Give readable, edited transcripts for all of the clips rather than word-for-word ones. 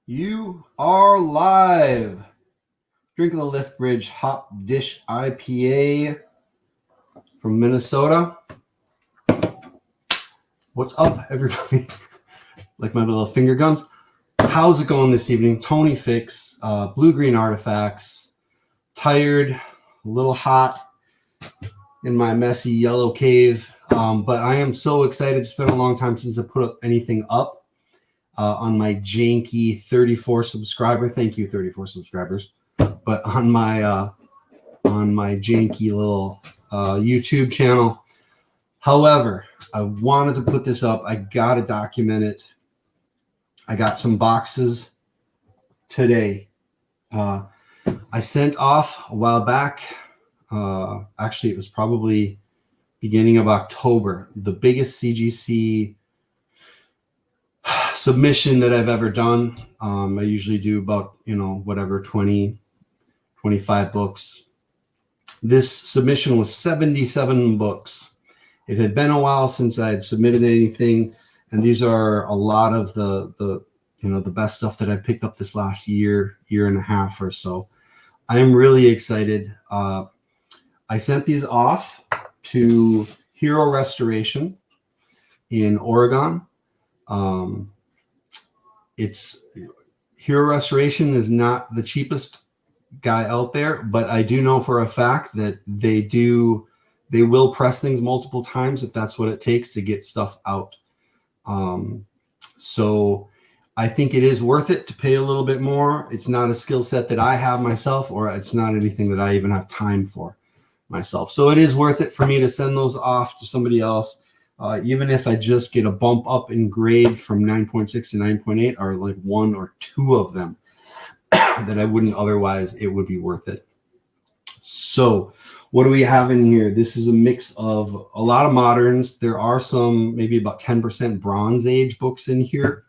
You are live. Drinking the Lift Bridge Hop Dish IPA from Minnesota. What's up, everybody? Like my little finger guns. How's it going this evening? Tony Fix, BlueGreen Artifacts. Tired, a little hot in my messy yellow cave. But I am so excited. It's been a long time since I put up anything up. On my janky 34 subscriber. Thank you, 34 subscribers. But on my janky little YouTube channel. However, I wanted to put this up. I got to document it. I got some boxes today. I sent off a while back. Actually, it was probably beginning of October. The biggest CGC submission that I've ever done. I usually do about, 20, 25 books. This submission was 77 books. It had been a while since I had submitted anything, and these are a lot of the best stuff that I picked up this last year and a half or so. I am really excited. I sent these off to Hero Restoration in Oregon. It's Hero Restoration is not the cheapest guy out there, but I do know for a fact that they will press things multiple times if that's what it takes to get stuff out. So I think it is worth it to pay a little bit more. It's not a skill set that I have myself, or it's not anything that I even have time for myself. So it is worth it for me to send those off to somebody else. Even if I just get a bump up in grade from 9.6 to 9.8, or like one or two of them that I wouldn't otherwise, it would be worth it. So what do we have in here? This is a mix of a lot of moderns. There are some, maybe about 10% Bronze Age books in here.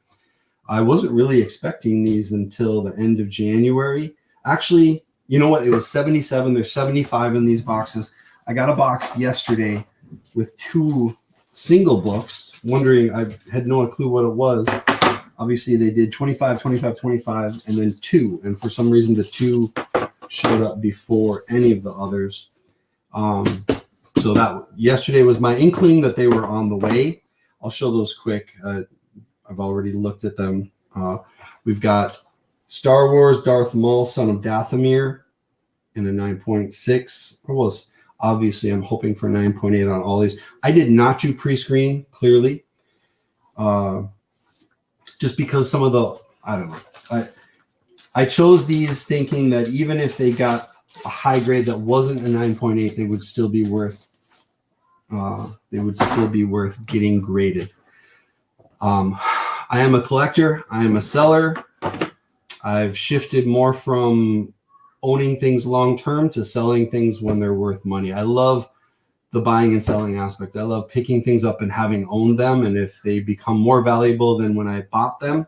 I wasn't really expecting these until the end of January. Actually, you know what? It was 77. There's 75 in these boxes. I got a box yesterday with two single books, wondering, I had no clue what it was. Obviously they did 25, 25, 25, and then two, and for some reason the two showed up before any of the others. So that yesterday was my inkling that they were on the way. I'll show those quick. I've already looked at them. We've got Star Wars Darth Maul, Son of Dathomir, in a 9.6. It was obviously, I'm hoping for 9.8 on all these. I did not do pre-screen, clearly. Just because some of the, I don't know. I chose these thinking that even if they got a high grade that wasn't a 9.8, they would still be worth getting graded. I am a collector. I am a seller. I've shifted more from owning things long-term to selling things when they're worth money. I love the buying and selling aspect. I love picking things up and having owned them. And if they become more valuable than when I bought them,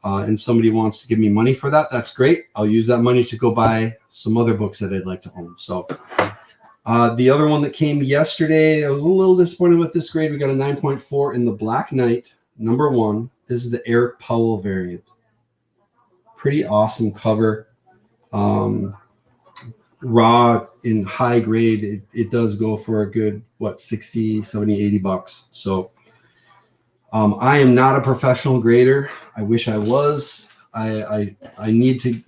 and somebody wants to give me money for that, that's great. I'll use that money to go buy some other books that I'd like to own. So the other one that came yesterday, I was a little disappointed with this grade. We got a 9.4 in the Black Knight, #1. This is the Eric Powell variant. Pretty awesome cover. Raw in high grade, it does go for a good, 60, 70, 80 bucks. So I am not a professional grader. I wish I was. I need to,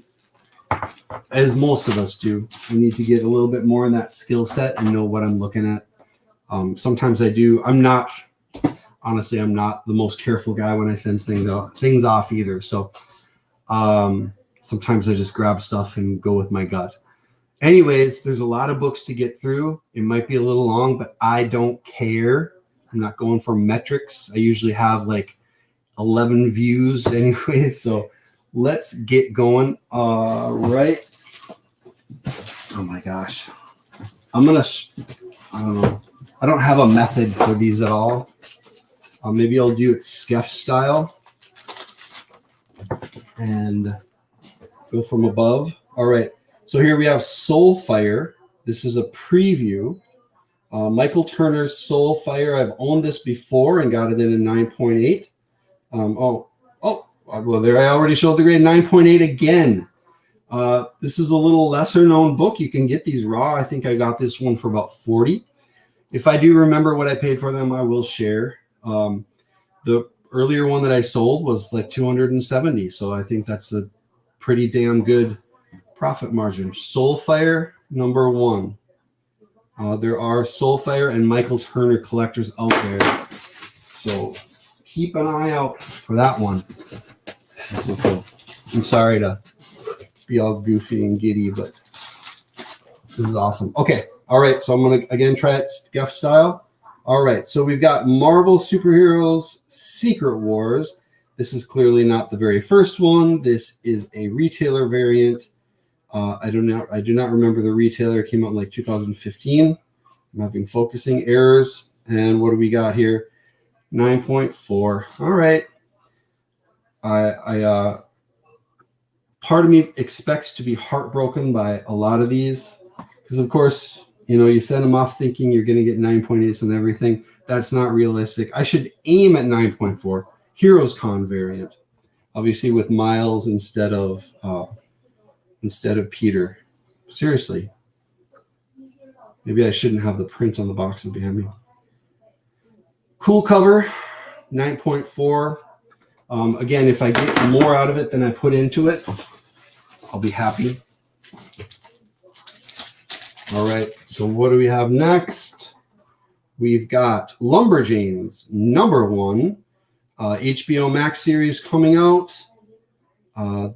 as most of us do, I need to get a little bit more in that skill set and know what I'm looking at. Sometimes I do. I'm not the most careful guy when I send things off either. So sometimes I just grab stuff and go with my gut. Anyways, there's a lot of books to get through. It might be a little long, but I don't care. I'm not going for metrics. I usually have like 11 views anyways. So let's get going. Right. Oh my gosh. I don't know. I don't have a method for these at all. Maybe I'll do it Skeff style and go from above. All right. So here we have Soulfire. This is a preview. Michael Turner's Soulfire. I've owned this before and got it in a 9.8. Well, there I already showed the grade, 9.8 again. This is a little lesser known book. You can get these raw. I think I got this one for about 40. If I do remember what I paid for them, I will share. The earlier one that I sold was like 270. So I think that's a pretty damn good profit margin. Soulfire #1. There are Soulfire and Michael Turner collectors out there. So keep an eye out for that one. This is so cool. I'm sorry to be all goofy and giddy, but this is awesome. Okay. All right. So I'm going to, again, try it scuff style. All right. So we've got Marvel Superheroes Secret Wars. This is clearly not the very first one. This is a retailer variant. I do not remember the retailer. It came out in like 2015. I'm having focusing errors. And what do we got here? 9.4. All right. Part of me expects to be heartbroken by a lot of these because, of course, you know, you send them off thinking you're going to get 9.8s and everything. That's not realistic. I should aim at 9.4. Heroes Con variant, obviously with Miles instead of Peter. Seriously, maybe I shouldn't have the print on the box behind me. Cool cover, 9.4. Again, if I get more out of it than I put into it, I'll be happy. All right, so what do we have next? We've got Lumberjanes #1, HBO Max series coming out.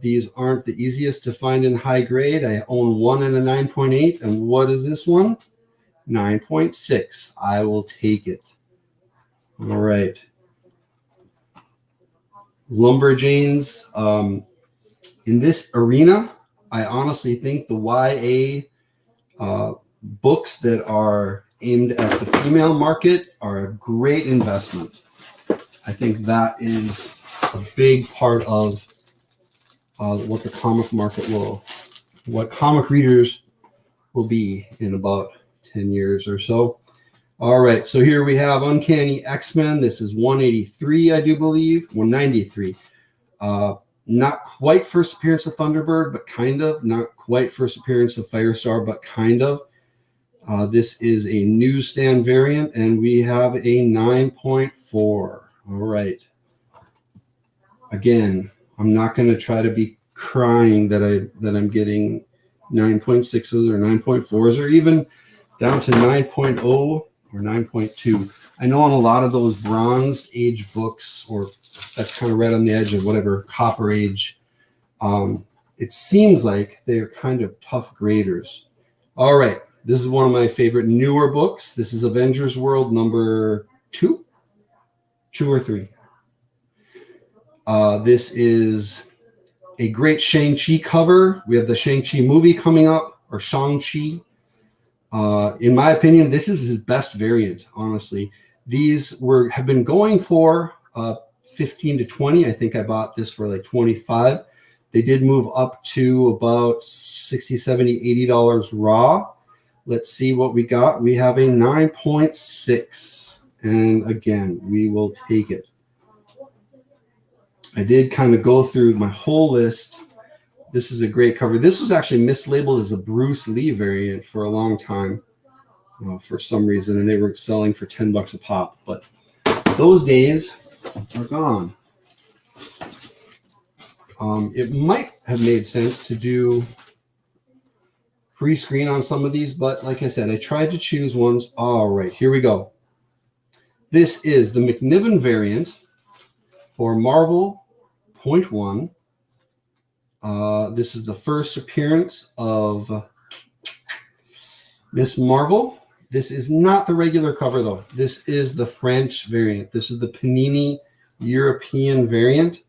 These aren't the easiest to find in high grade. I own one in a 9.8, and what is this one? 9.6. I will take it. All right. Lumberjanes. In this arena, I honestly think the YA books that are aimed at the female market are a great investment. I think that is a big part of what the comic market what comic readers will be in about 10 years or so. All right, so here we have Uncanny X-Men. This is 183, I do believe, 193. Not quite first appearance of Thunderbird, but kind of. Not quite first appearance of Firestar, but kind of. This is a newsstand variant, and we have a 9.4. All right. Again, I'm not going to try to be crying that I'm getting 9.6s or 9.4s or even down to 9.0 or 9.2. I know on a lot of those Bronze Age books, or that's kind of right on the edge of whatever Copper Age, it seems like they're kind of tough graders. All right, this is one of my favorite newer books. This is Avengers World #2, 2 or 3. This is a great Shang-Chi cover. We have the Shang-Chi movie coming up, or Shang-Chi. In my opinion, this is his best variant, honestly. These have been going for 15 to 20. I think I bought this for like 25. They did move up to about $60, $70, $80 raw. Let's see what we got. We have a 9.6. And again, we will take it. I did kind of go through my whole list. This is a great cover. This was actually mislabeled as a Bruce Lee variant for a long time, for some reason, and they were selling for $10 a pop. But those days are gone. It might have made sense to do pre-screen on some of these, but like I said, I tried to choose ones. All right, here we go. This is the McNiven variant for Marvel .1. This is the first appearance of Miss Marvel. This is not the regular cover, though. This is the French variant. This is the Panini European variant.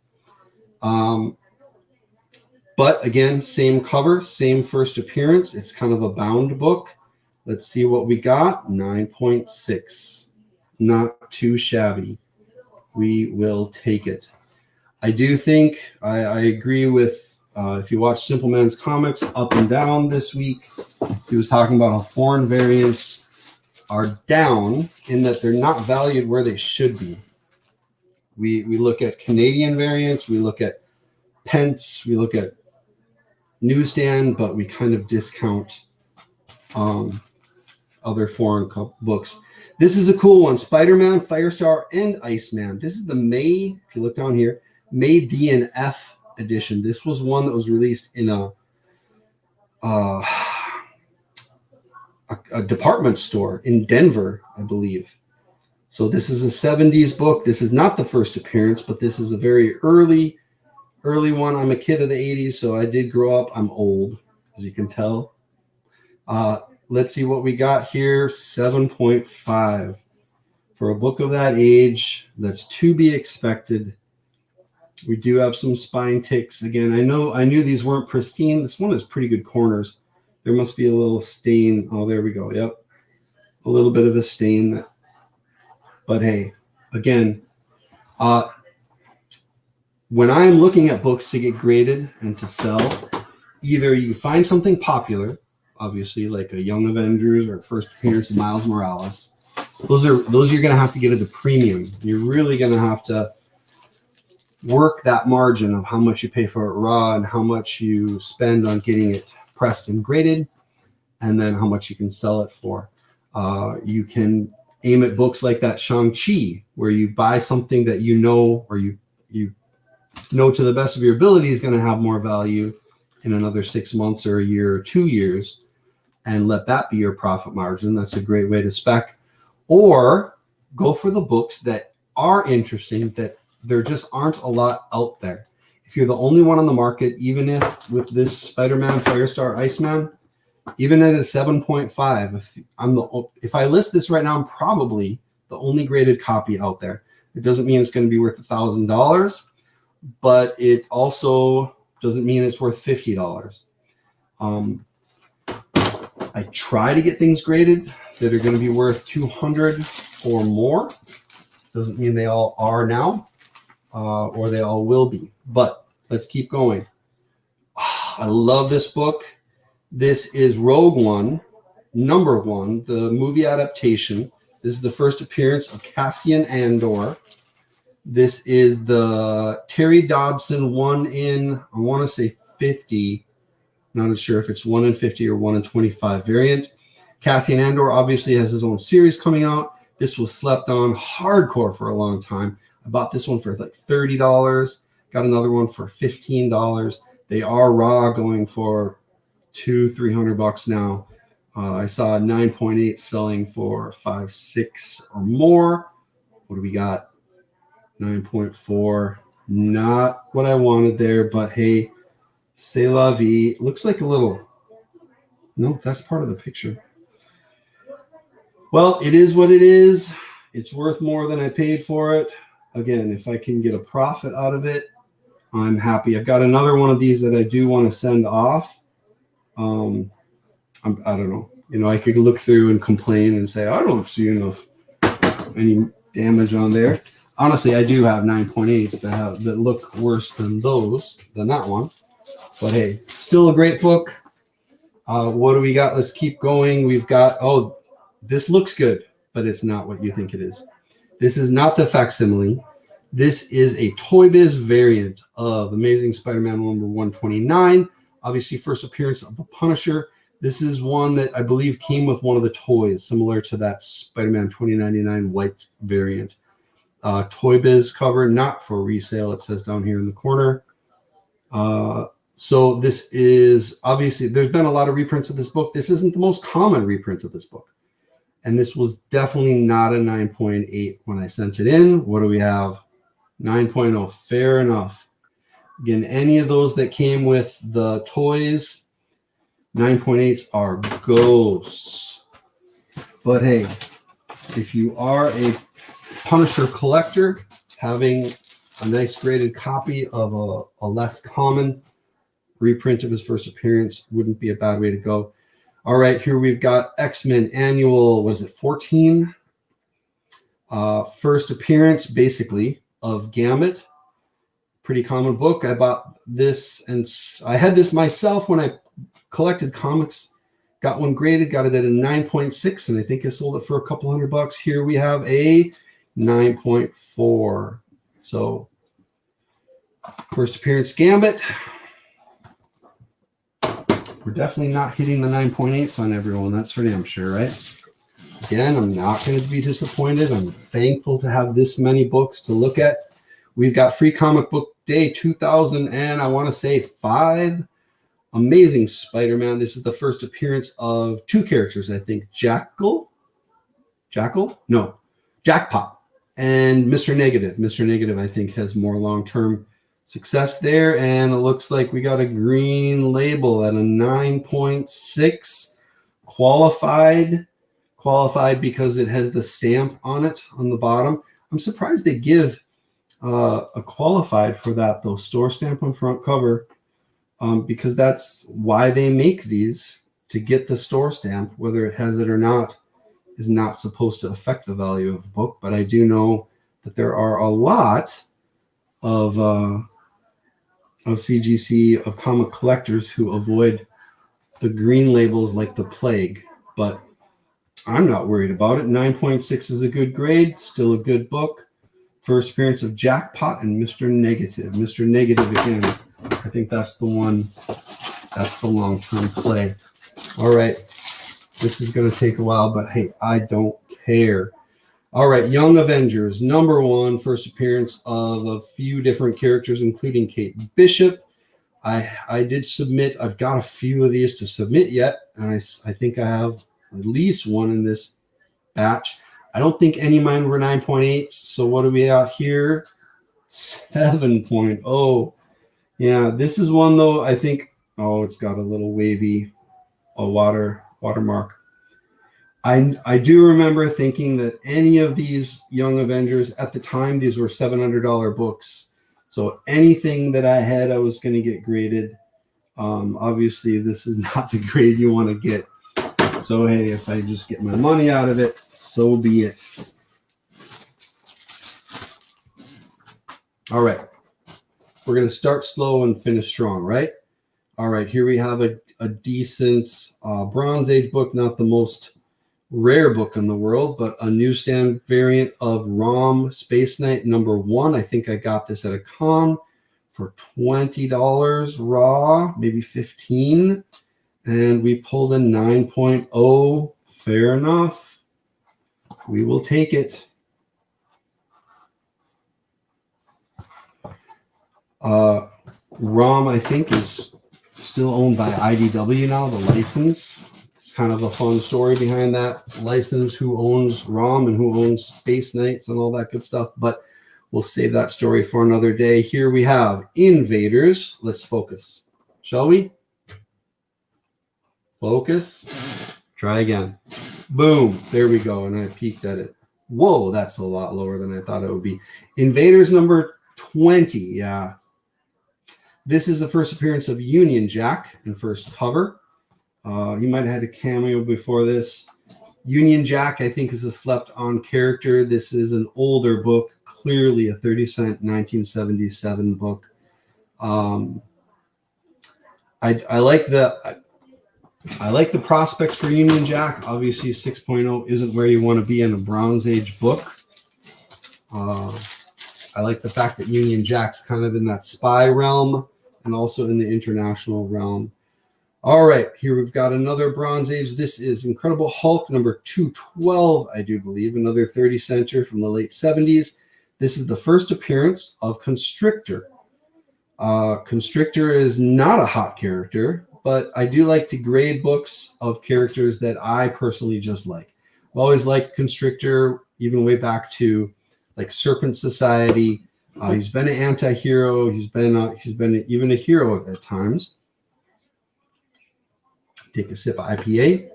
But again, same cover, same first appearance. It's kind of a bound book. Let's see what we got. 9.6. Not too shabby. We will take it. I do think I agree with, if you watch Simple Man's Comics up and down this week, he was talking about how foreign variants are down in that they're not valued where they should be. We look at Canadian variants, we look at Pence, we look at newsstand, but we kind of discount other foreign books. This is a cool one, Spider-Man, Firestar, and Iceman. This is the May, if you look down here, May D and F edition. This was one that was released in a department store in Denver, I believe. So this is a 70s book. This is not the first appearance, but this is a very early one. I'm a kid of the 80s, so I did grow up. I'm old, as you can tell. Let's see what we got here. 7.5 for a book of that age. That's to be expected. We do have some spine ticks. Again, I knew these weren't pristine. This one has pretty good corners. There must be a little stain. Oh, there we go. Yep. A little bit of a stain. But hey, again, when I'm looking at books to get graded and to sell, either you find something popular, obviously like a Young Avengers or first appearance of Miles Morales. Those you're going to have to get at the premium. You're really going to have to work that margin of how much you pay for it raw and how much you spend on getting it pressed and graded, and then how much you can sell it for. You can aim at books like that Shang-Chi, where you buy something that you know, or you know to the best of your ability is going to have more value in another 6 months or a year or 2 years, and let that be your profit margin. That's a great way to spec. Or go for the books that are interesting, that there just aren't a lot out there. If you're the only one on the market, even if with this Spider-Man, Firestar, Iceman, even at a 7.5, if I list this right now, I'm probably the only graded copy out there. It doesn't mean it's going to be worth $1,000, but it also doesn't mean it's worth $50. I try to get things graded that are going to be worth $200 or more. Doesn't mean they all are now, or they all will be. But let's keep going. I love this book. This is Rogue One, #1, the movie adaptation. This is the first appearance of Cassian Andor. This is the Terry Dodson 1 in, I want to say 50. Not sure if it's 1 in 50 or 1 in 25 variant. Cassian Andor obviously has his own series coming out. This was slept on hardcore for a long time. I bought this one for like $30. Got another one for $15. They are raw, going for $200-300 now. I saw a 9.8 selling for 5-6 or more. What do we got? 9.4. Not what I wanted there, but hey, c'est la vie. Looks like a little. No, that's part of the picture. Well, it is what it is. It's worth more than I paid for it. Again, if I can get a profit out of it, I'm happy. I've got another one of these that I do want to send off. I don't know. I could look through and complain and say, I don't see any damage on there. Honestly, I do have 9.8s that look worse than that one. But hey, still a great book. What do we got? Let's keep going. We've got, this looks good, but it's not what you think it is. This is not the facsimile. This is a Toy Biz variant of Amazing Spider-Man number 129. Obviously, first appearance of the Punisher. This is one that I believe came with one of the toys, similar to that Spider-Man 2099 white variant. Toy Biz cover, not for resale. It says down here in the corner. So this is, obviously, there's been a lot of reprints of this book. This isn't the most common reprint of this book. And this was definitely not a 9.8 when I sent it in. What do we have? 9.0. Fair enough. Again, any of those that came with the toys, 9.8s are ghosts. But hey, if you are a Punisher collector, having a nice graded copy of a less common reprint of his first appearance wouldn't be a bad way to go. All right, here we've got X-Men Annual, was it 14? First appearance, basically, of Gambit. Pretty common book. I bought this, and I had this myself when I collected comics. Got one graded, got it at a 9.6, and I think I sold it for a couple $100. Here we have a 9.4. So first appearance Gambit. We're definitely not hitting the 9.8s on everyone. That's for damn sure, right? Again, I'm not going to be disappointed. I'm thankful to have this many books to look at. We've got Free Comic Book Day 2000, and I want to say 5. Amazing Spider-Man. This is the first appearance of 2 characters, I think. Jackal? No. Jackpot and Mr. Negative. Mr. Negative, I think, has more long-term success there, and it looks like we got a green label at a 9.6. Qualified because it has the stamp on it on the bottom. I'm surprised they give a qualified for that, though. Store stamp on front cover, because that's why they make these, to get the store stamp. Whether it has it or not is not supposed to affect the value of the book, but I do know that there are a lot of CGC, of comic collectors, who avoid the green labels like the plague, but I'm not worried about it. 9.6 is a good grade, still a good book. First appearance of Jackpot and Mr. Negative. Mr. Negative, again, I think that's the one, that's the long-term play. All right, this is going to take a while, but hey, I don't care. All right, Young Avengers, #1, first appearance of a few different characters, including Kate Bishop. I did submit. I've got a few of these to submit yet, and I think I have at least one in this batch. I don't think any of mine were 9.8. So what do we got here? 7.0. Yeah, this is one though. I think. Oh, it's got a little wavy, watermark. I do remember thinking that any of these Young Avengers at the time, these were $700 books. So anything that I had, I was going to get graded. Obviously, this is not the grade you want to get. So, hey, if I just get my money out of it, so be it. All right. We're going to start slow and finish strong, right? All right. Here we have a decent Bronze Age book, not the most rare book in the world, but a newsstand variant of ROM Space Knight #1. I think I got this at a con for $20 raw, maybe 15. And we pulled a 9.0. Fair enough. We will take it. ROM, I think, is still owned by IDW now, the license. It's kind of a fun story behind that license, who owns ROM and who owns Space Knights and all that good stuff. But we'll save that story for another day. Here we have Invaders. Let's focus, shall we? Focus. Try again. Boom. There we go. And I peeked at it. Whoa, that's a lot lower than I thought it would be. Invaders #20. Yeah. This is the first appearance of Union Jack in first cover. He might have had a cameo before this. Union Jack, I think, is a slept-on character. This is an older book, clearly a 30-cent 1977 book. I like the prospects for Union Jack. Obviously, 6.0 isn't where you want to be in a Bronze Age book. I like the fact that Union Jack's kind of in that spy realm and also in the international realm. All right, here we've got another Bronze Age. This is Incredible Hulk #212, I do believe, another 30-center from the late 70s. This is the first appearance of Constrictor. Constrictor is not a hot character, but I do like to grade books of characters that I personally just like. I've always liked Constrictor, even way back to like Serpent Society. He's been an anti-hero. He's been even a hero at times. Take a sip of IPA.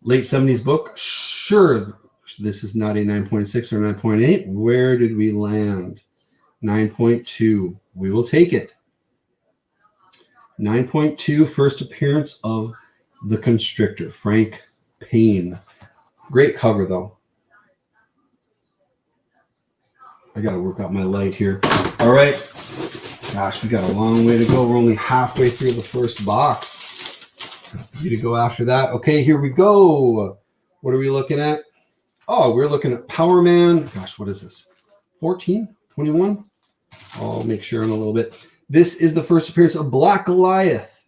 Late 70s book. Sure, this is not a 9.6 or 9.8. Where did we land? 9.2. We will take it. 9.2, first appearance of the Constrictor, Frank Payne. Great cover, though. I got to work out my light here. All right. Gosh, we got a long way to go. We're only halfway through the first box. You to go after that. Okay, here we go. What are we looking at? Oh, we're looking at Power Man. Gosh, what is this? 14? 21. I'll make sure in a little bit. This is the first appearance of Black Goliath.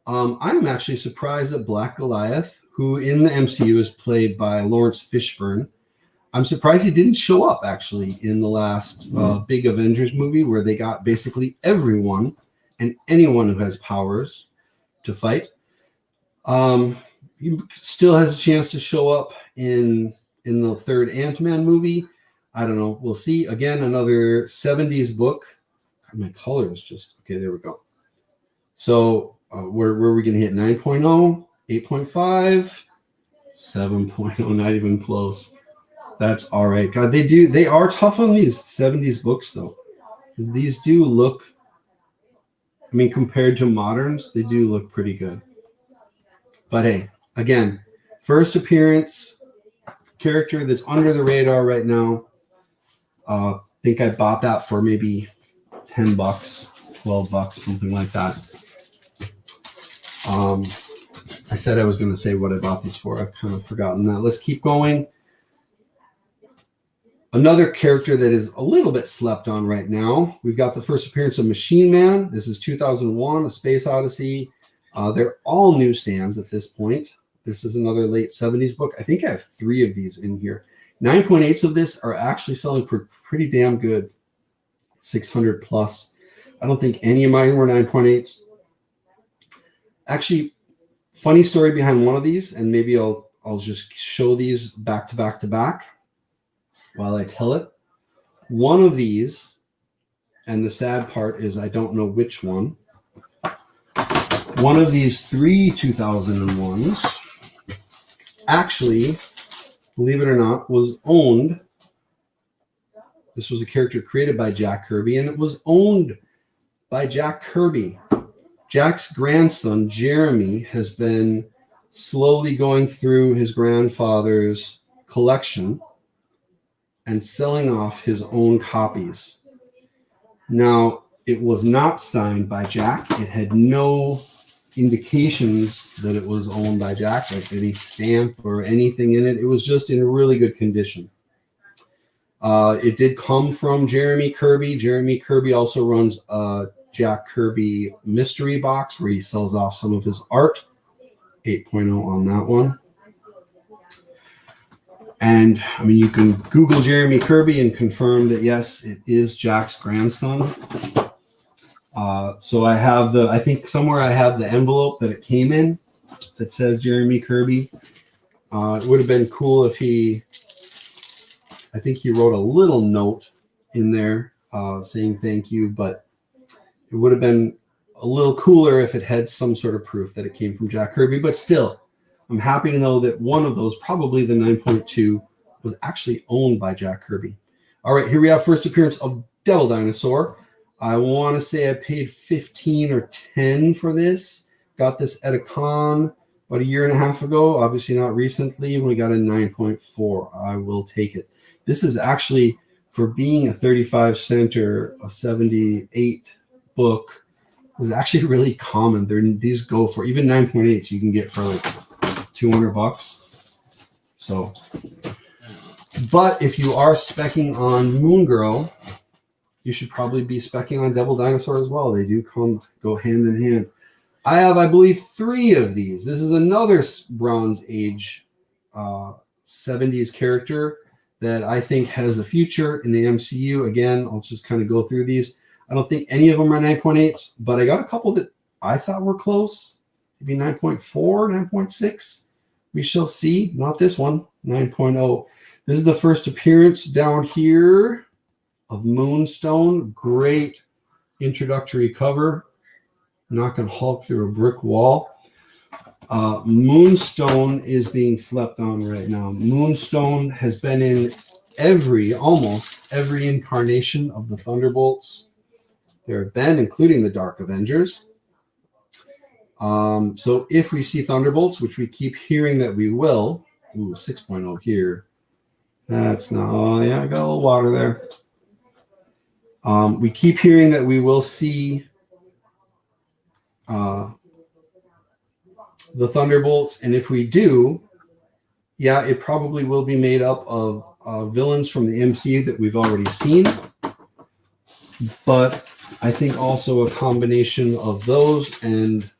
I'm actually surprised that Black Goliath, who in the MCU is played by Lawrence Fishburne, I'm surprised he didn't show up actually in the last big Avengers movie where they got basically everyone and anyone who has powers to fight. He still has a chance to show up in the third Ant-Man movie. I don't know. We'll see. Again, another 70s book. My color is just... Okay, there we go. So where are we going to hit? 9.0, 8.5, 7.0, not even close. That's all right. God, they are tough on these 70s books, though. These do look... I mean, compared to moderns, they do look pretty good. But hey, again, first appearance, character that's under the radar right now. I think I bought that for maybe $10, $12, something like that. I said I was going to say what I bought these for. I've kind of forgotten that. Let's keep going. Another character that is a little bit slept on right now. We've got the first appearance of Machine Man. This is 2001, A Space Odyssey. They're all newsstands at this point. This is another late 70s book. I think I have 3 of these in here. 9.8s of this are actually selling for pretty damn good. 600 plus. I don't think any of mine were 9.8s. Actually, funny story behind one of these, and maybe I'll just show these back to back to back while I tell it. One of these, and the sad part is I don't know which one. One of these 3 2001s actually, believe it or not, was owned. This was a character created by Jack Kirby, and it was owned by Jack Kirby. Jack's grandson, Jeremy, has been slowly going through his grandfather's collection and selling off his own copies. Now, it was not signed by Jack. It had no indications that it was owned by Jack, like any stamp or anything in it. It was just in really good condition. It did come from Jeremy Kirby. Jeremy Kirby also runs a Jack Kirby mystery box where he sells off some of his art. 8.0 on that one. And I mean, you can Google Jeremy Kirby and confirm that yes, it is Jack's grandson. So I think somewhere I have the envelope that it came in that says Jeremy Kirby. It would have been cool if I think he wrote a little note in there saying thank you, but it would have been a little cooler if it had some sort of proof that it came from Jack Kirby. But still, I'm happy to know that one of those, probably the 9.2, was actually owned by Jack Kirby. All right, here we have first appearance of Devil Dinosaur. I want to say I paid 15 or 10 for this. Got this at a con about a year and a half ago. Obviously not recently. We got a 9.4. I will take it. This is actually, for being a 35 cent or a 78 book, is actually really common. These go for, even 9.8s you can get for like $200. So, but if you are speccing on Moon Girl, you should probably be speccing on Devil Dinosaur as well. They do go hand in hand. I have, I believe, 3 of these. This is another Bronze Age 70s character that I think has a future in the MCU. Again, I'll just kind of go through these. I don't think any of them are 9.8, but I got a couple that I thought were close. Maybe 9.4, 9.6. We shall see. Not this one, 9.0. This is the first appearance down here of Moonstone. Great introductory cover. Not going to Hulk through a brick wall. Moonstone is being slept on right now. Moonstone has been in almost every incarnation of the Thunderbolts there have been, including the Dark Avengers. So if we see Thunderbolts, which we keep hearing that we will, 6.0 here. That's not, oh yeah, I got a little water there. We keep hearing that we will see the Thunderbolts, and if we do, yeah, it probably will be made up of villains from the MCU that we've already seen, but I think also a combination of those and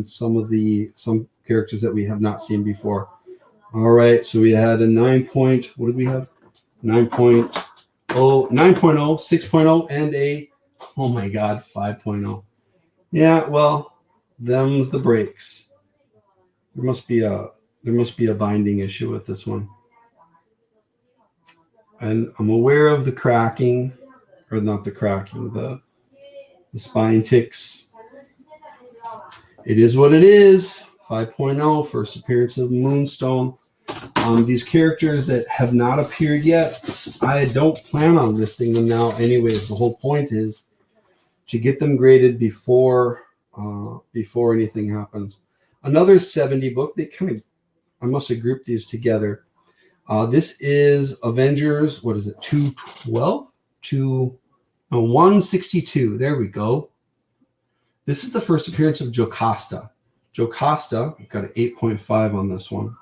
some characters that we have not seen before. All right, so we had a 9 point. What did we have? 9.0, 6.0, and a, oh my God, 5.0. Yeah, well, them's the breaks. There must be a binding issue with this one. And I'm aware of the cracking, or not the cracking, the spine ticks. It is what it is. 5.0, first appearance of Moonstone. These characters that have not appeared yet, I don't plan on listing them now anyways. The whole point is to get them graded before anything happens. Another 70 book. I must have grouped these together. This is Avengers. What is it? 212? 162. There we go. This is the first appearance of Jocasta. Jocasta, I've got an 8.5 on this one.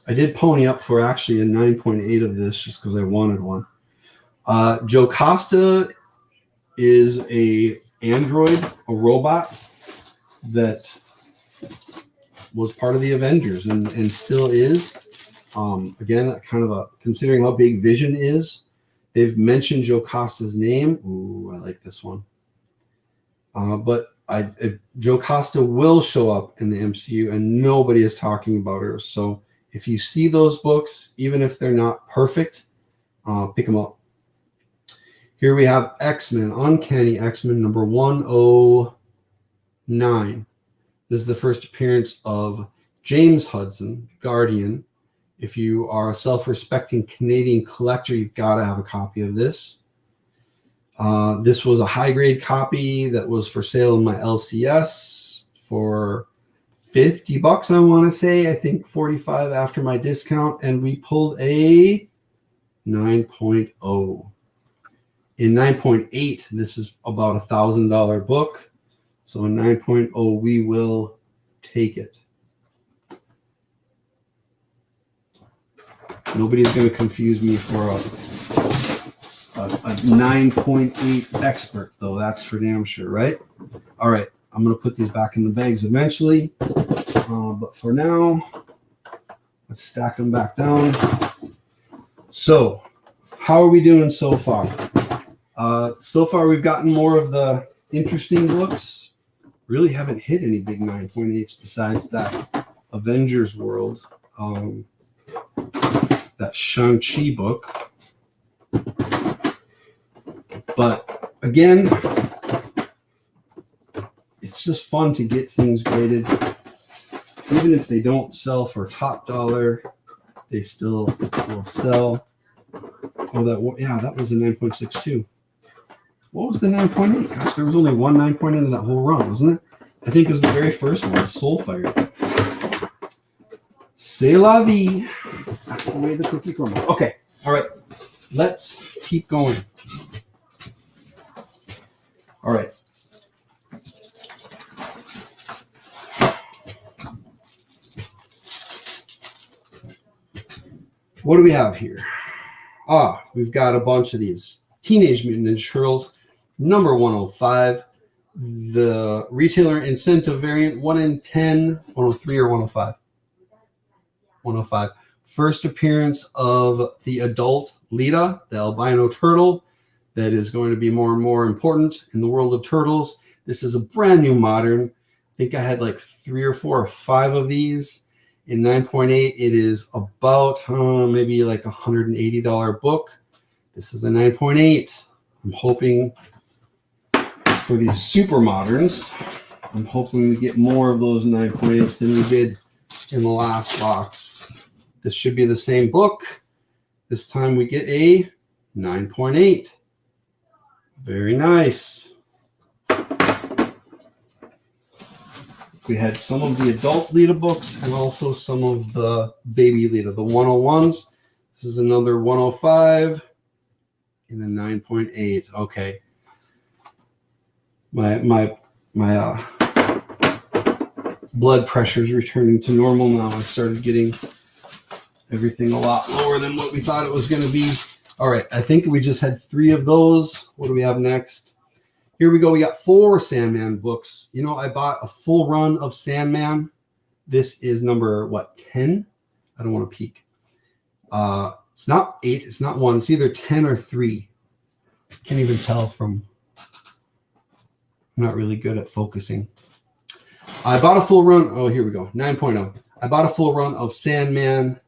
I did pony up for actually a 9.8 of this just because I wanted one. Jocasta is a android, a robot that was part of the Avengers and still is. Again, considering how big Vision is, they've mentioned Jocasta's name. Ooh, I like this one. But Jocasta will show up in the MCU, and nobody is talking about her. So if you see those books, even if they're not perfect, pick them up. Here we have X-Men, Uncanny X-Men number 109. This is the first appearance of James Hudson, Guardian. If you are a self-respecting Canadian collector, you've got to have a copy of this. This was a high-grade copy that was for sale in my LCS for $50, I want to say. I think 45 after my discount, and we pulled a 9.0. In 9.8, this is about a $1,000 book. So in 9.0, we will take it. Nobody's going to confuse me for a 9.8 expert, though. That's for damn sure, right? All right. I'm going to put these back in the bags eventually. But for now, let's stack them back down. So how are we doing so far? So far, we've gotten more of the interesting books. Really haven't hit any big 9.8s besides that Avengers World, that Shang-Chi book. But again, it's just fun to get things graded. Even if they don't sell for top dollar, they still will sell. Oh, that was a 9.62. What was the 9.8? Gosh, there was only one 9.8 in that whole run, wasn't it? I think it was the very first one, Soulfire. C'est la vie. That's the way the cookie crumbles. Okay, all right. Let's keep going. All right. What do we have here? We've got a bunch of these Teenage Mutant Ninja Turtles, number 105. The retailer incentive variant, 1 in 10, 103 or 105? 105. First appearance of the adult Lita, the albino turtle, that is going to be more and more important in the world of turtles. This is a brand new modern. I think I had like 3 or 4 or 5 of these. In 9.8, it is about maybe like a $180 book. This is a 9.8. I'm hoping for these super moderns, I'm hoping we get more of those 9.8s than we did in the last box. This should be the same book. This time we get a 9.8. Very nice. We had some of the adult Lita books and also some of the baby Lita, the 101s. This is another 105 and a 9.8. Okay. My blood pressure is returning to normal now. I started getting Everything a lot lower than what we thought it was going to be. All right, I think we just had 3 of those. What do we have next? Here we go. We got 4 Sandman books. You know, I bought a full run of Sandman. This is number, what, 10? I don't want to peek. It's not 8. It's not 1. It's either 10 or 3. Can't even tell from... I'm not really good at focusing. I bought a full run. Oh, here we go. 9.0. I bought a full run of Sandman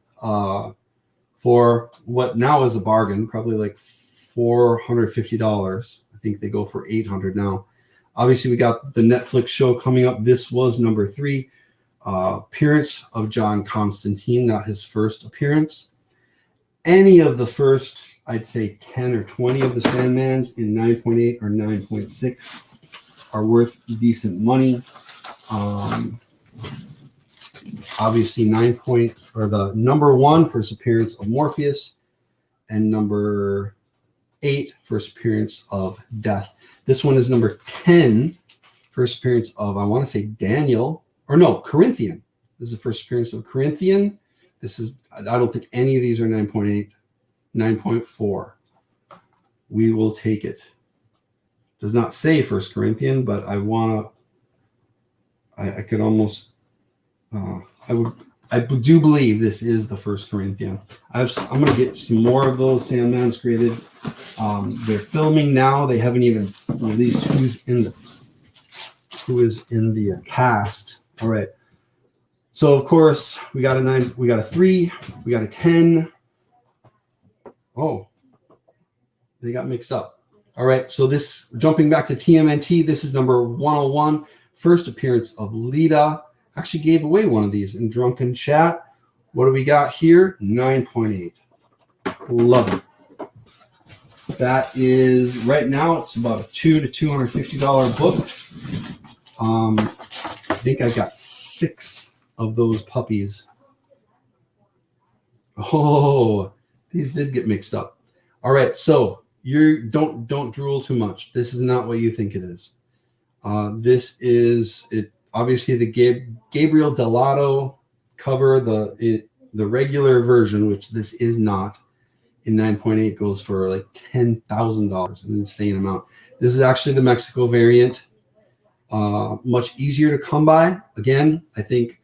for what now is a bargain, probably like $450. I think they go for $800 now. Obviously, we got the Netflix show coming up. This was number 3. Appearance of John Constantine, not his first appearance. Any of the first, I'd say 10 or 20 of the Sandmans in 9.8 or 9.6 are worth decent money. Obviously, the number 1 first appearance of Morpheus, and number 8 first appearance of Death. This one is number 10 first appearance of, I want to say, Daniel, or no, Corinthian. This is the first appearance of Corinthian. This is, I don't think any of these are 9.8, 9.4. We will take it. Does not say First Corinthian, but I could almost, I do believe this is the First Corinthian. I'm going to get some more of those Sandmans graded. They're filming now. They haven't even released who is in the cast. All right. So of course we got a 9, we got a 3, we got a 10. Oh, they got mixed up. All right. So this, jumping back to TMNT, this is number 101. First appearance of Lita. Actually gave away one of these in Drunken Chat. What do we got here? 9.8. Love it. That is, right now, it's about a $200 to $250 book. I think I got 6 of those puppies. Oh, these did get mixed up. All right, so you don't drool too much. This is not what you think it is. This is it. Obviously, the Gabriel Delato cover, the regular version, which this is not, in 9.8 goes for like $10,000, an insane amount. This is actually the Mexico variant. Much easier to come by. Again, I think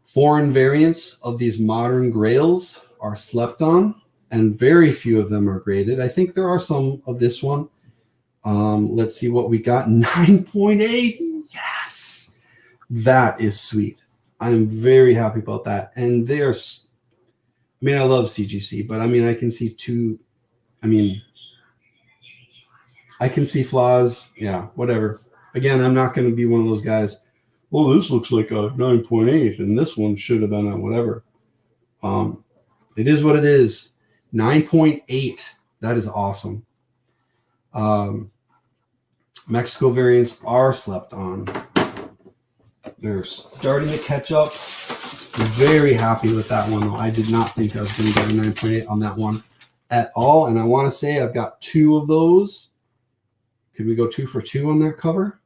foreign variants of these modern grails are slept on, and very few of them are graded. I think there are some of this one. Let's see what we got. 9.8. Yes, that is sweet. I'm very happy about that. And I love CGC, but I can see I can see flaws. Yeah, whatever. Again, I'm not going to be one of those guys. Well, this looks like a 9.8 and this one should have been a whatever. It is what it is. 9.8. That is awesome. Mexico variants are slept on. They're starting to catch up. Very happy with that one, though. I did not think I was going to get a 9.8 on that one at all. And I want to say I've got 2 of those. Could we go 2 for 2 on that cover?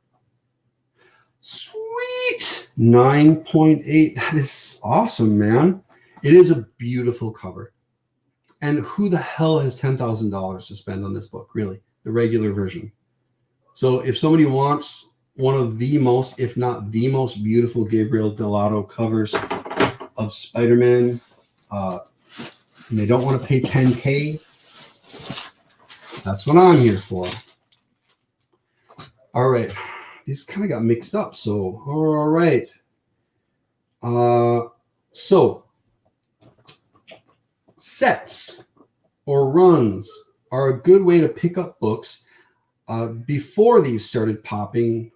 Sweet! 9.8. That is awesome, man. It is a beautiful cover. And who the hell has $10,000 to spend on this book, really? The regular version. So if somebody wants one of the most, if not the most beautiful Gabriel Delato covers of Spider-Man, and they don't want to pay $10K, that's what I'm here for. All right. These kind of got mixed up. So, all right. So sets or runs are a good way to pick up books. Before these started popping,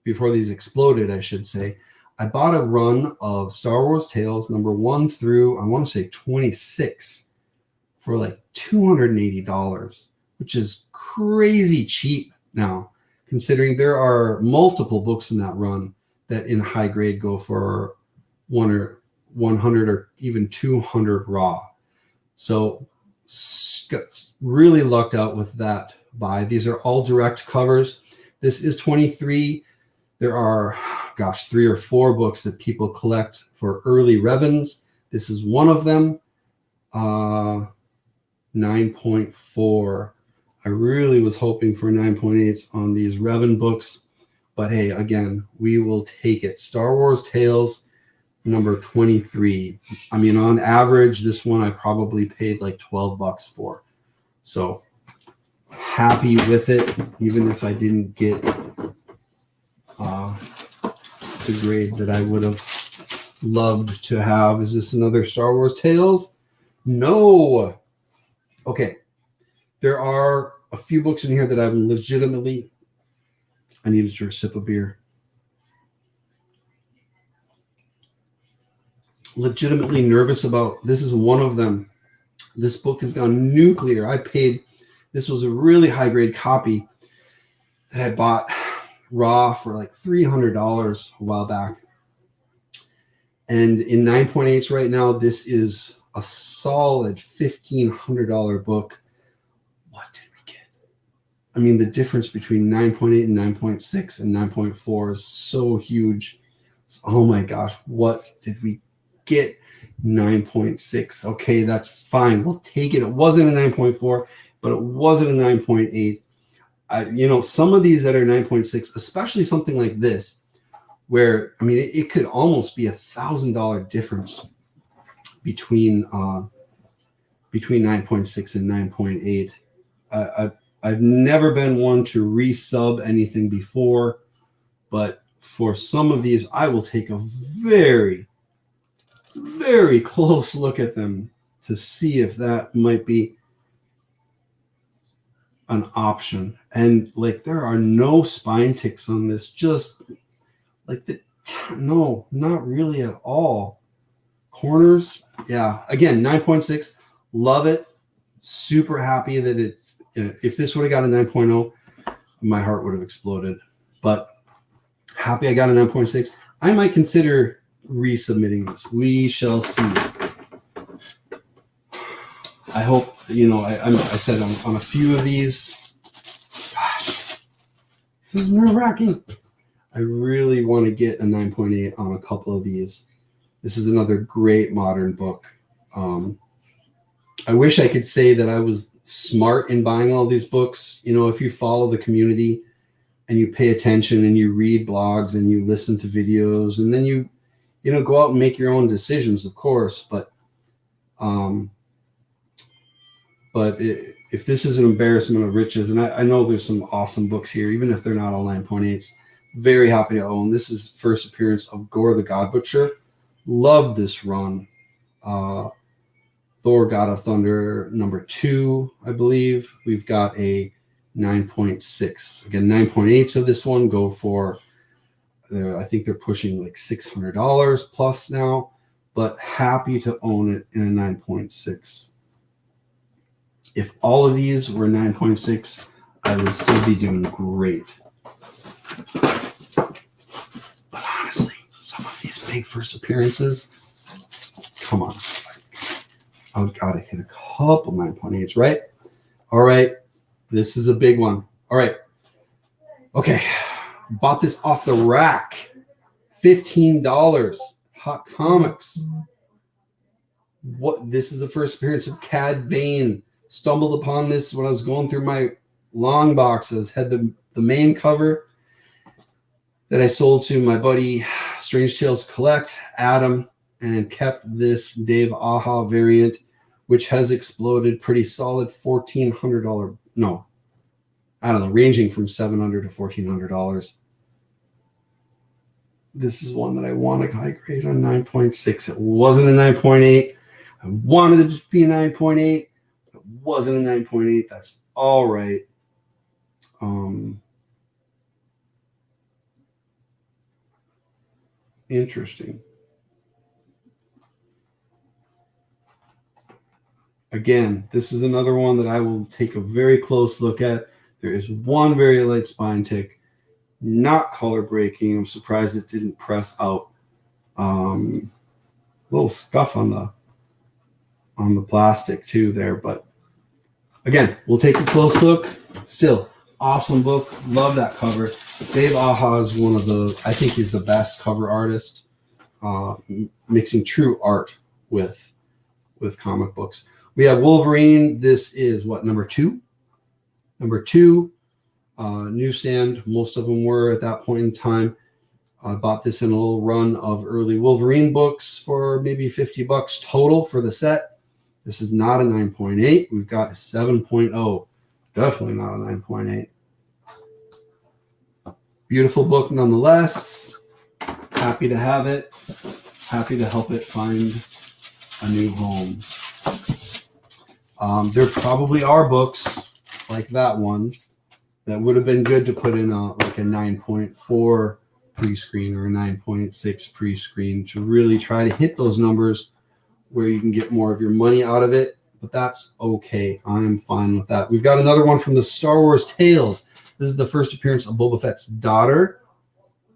before these exploded, I should say, I bought a run of Star Wars Tales number 1 through, I want to say 26, for like $280, which is crazy cheap now, considering there are multiple books in that run that in high grade go for 100 or even 200 raw. So really lucked out with that buy. These are all direct covers. This is 23. There are, 3 or 4 books that people collect for early Revens. This is one of them. 9.4. I really was hoping for 9.8s on these Revan books, but hey, again, we will take it. Star Wars Tales number 23. I mean, on average, this one I probably paid like $12 for. So happy with it, even if I didn't get the grade that I would have loved to have. Is this another Star Wars Tales? No. Okay. There are a few books in here that I'm legitimately, I need a sip of beer. Legitimately nervous about. This is one of them. This book has gone nuclear. I paid, this was a really high grade copy that I bought raw for like $300 a while back. And in 9.8s right now, this is a solid $1,500 book. What did we get? I mean, the difference between 9.8 and 9.6 and 9.4 is so huge. Oh my gosh, what did we get? 9.6. Okay, that's fine. We'll take it. It wasn't a 9.4, but it wasn't a 9.8. You know, some of these that are 9.6, especially something like this, where, I mean, it could almost be $1,000 difference between 9.6 and 9.8. I've never been one to resub anything before, but for some of these, I will take a very, very close look at them to see if that might be an option. And like, there are no spine ticks on this, just like no, not really at all. Corners, yeah. Again, 9.6, love it. Super happy that it's, you know, if this would have got a 9.0, my heart would have exploded. But happy I got a 9.6. I might consider resubmitting this. We shall see. I hope, you know, I said on a few of these, gosh, this is nerve-wracking. I really want to get a 9.8 on a couple of these. This is another great modern book. I wish I could say that I was smart in buying all these books. You know, if you follow the community and you pay attention and you read blogs and you listen to videos and then you know, go out and make your own decisions, of course. But if this is an embarrassment of riches, and I know there's some awesome books here, even if they're not all 9.8s, very happy to own. This is first appearance of Gore the God Butcher. Love this run. Thor God of Thunder number 2, I believe. We've got a 9.6. Again, 9.8s of this one go for, I think they're pushing like $600 plus now, but happy to own it in a 9.6. If all of these were 9.6, I would still be doing great. But honestly, some of these big first appearances, come on. I've got to hit a couple 9.8s, right? All right. This is a big one. All right. Okay. Bought this off the rack. $15. Hot Comics. What? This is the first appearance of Cad Bane. Stumbled upon this when I was going through my long boxes. Had the main cover that I sold to my buddy Strange Tales Collect, Adam, and kept this Dave Aha variant, which has exploded pretty solid $1,400. No, I don't know, ranging from $700 to $1,400. This is one that I want to high grade on 9.6. It wasn't a 9.8. I wanted it to be a 9.8. It wasn't a 9.8. That's all right. Interesting. Again, this is another one that I will take a very close look at. There is one very light spine tick, not color breaking. I'm surprised it didn't press out. Little scuff on the plastic too there, but again, we'll take a close look. Still, awesome book. Love that cover. Dave Aha is I think he's the best cover artist, mixing true art with comic books. We have Wolverine. This is what, number 2? Number 2, newsstand. Most of them were at that point in time. I bought this in a little run of early Wolverine books for maybe $50 total for the set. This is not a 9.8. We've got a 7.0. Definitely not a 9.8. Beautiful book nonetheless. Happy to have it. Happy to help it find a new home. There probably are books like that one that would have been good to put in like a 9.4 pre-screen or a 9.6 pre-screen to really try to hit those numbers where you can get more of your money out of it, but that's okay. I'm fine with that. We've got another one from the Star Wars Tales. This is the first appearance of Boba Fett's daughter.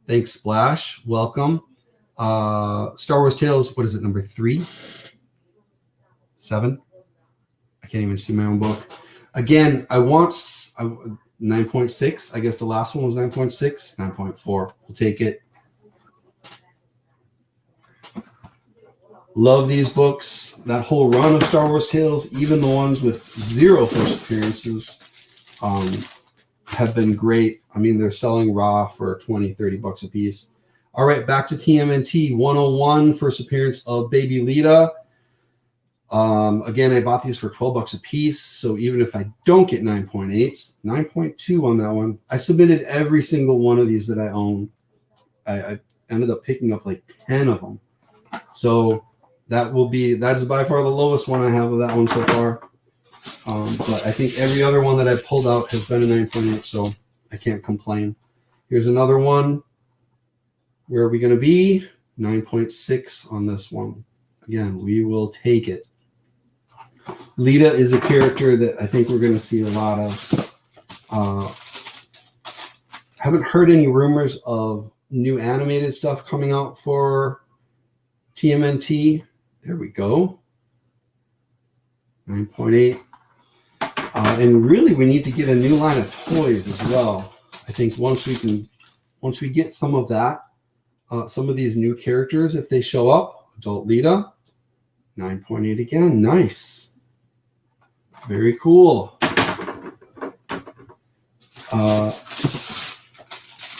Thanks, Splash. Welcome. Star Wars Tales, what is it, number 3? 7? I can't even see my own book. Again, I want 9.6. I guess the last one was 9.6. 9.4. We'll take it. Love these books. That whole run of Star Wars Tales, even the ones with 0 first appearances, have been great. I mean, they're selling raw for $20-$30 a piece. All right, back to TMNT 101, first appearance of Baby Lita. Again, I bought these for $12 a piece, so even if I don't get 9.8s, 9.2 on that one. I submitted every single one of these that I own. I ended up picking up like 10 of them. So that is by far the lowest one I have of that one so far. But I think every other one that I've pulled out has been a 9.8, so I can't complain. Here's another one. Where are we going to be? 9.6 on this one. Again, we will take it. Lita is a character that I think we're going to see a lot of. Haven't heard any rumors of new animated stuff coming out for TMNT. There we go. 9.8. And really, we need to get a new line of toys as well. I think once we get some of that, some of these new characters, if they show up, Adult Lita, 9.8 again. Nice. Very cool.